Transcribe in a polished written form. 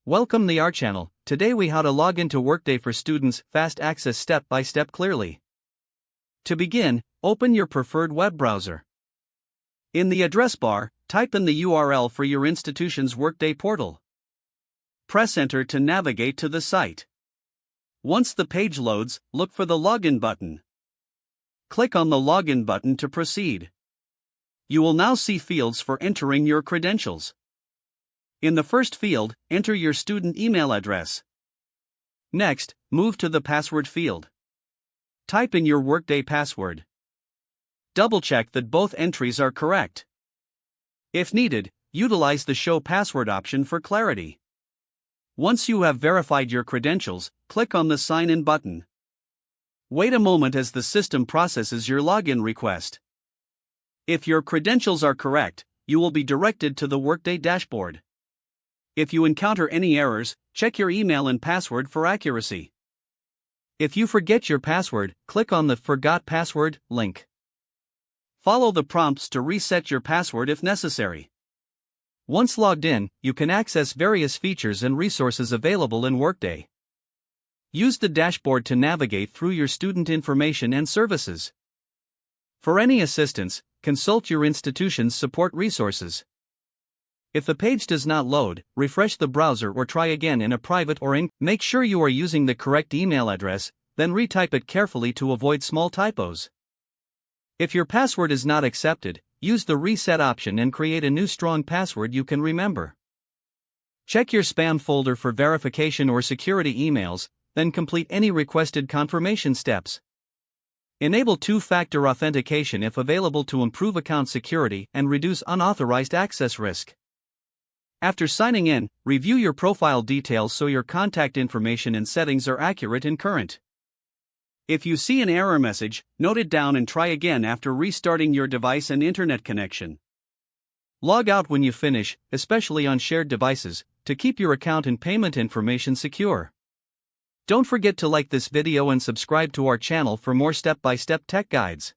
Welcome to our channel. Today we how to log into Workday for students, fast access step by step clearly. To begin, open your preferred web browser. In the address bar, type in the URL for your institution's Workday portal. Press enter to navigate to the site. Once the page loads, look for the login button. Click on the login button to proceed. You will now see fields for entering your credentials. In the first field, enter your student email address. Next, move to the password field. Type in your Workday password. Double-check that both entries are correct. If needed, utilize the Show Password option for clarity. Once you have verified your credentials, click on the Sign In button. Wait a moment as the system processes your login request. If your credentials are correct, you will be directed to the Workday dashboard. If you encounter any errors, check your email and password for accuracy. If you forget your password, click on the Forgot Password link. Follow the prompts to reset your password if necessary. Once logged in, you can access various features and resources available in Workday. Use the dashboard to navigate through your student information and services. For any assistance, consult your institution's support resources. If the page does not load, refresh the browser or try again in a private or Make sure you are using the correct email address, then retype it carefully to avoid small typos. If your password is not accepted, use the reset option and create a new strong password you can remember. Check your spam folder for verification or security emails, then complete any requested confirmation steps. Enable two-factor authentication if available to improve account security and reduce unauthorized access risk. After signing in, review your profile details so your contact information and settings are accurate and current. If you see an error message, note it down and try again after restarting your device and internet connection. Log out when you finish, especially on shared devices, to keep your account and payment information secure. Don't forget to like this video and subscribe to our channel for more step-by-step tech guides.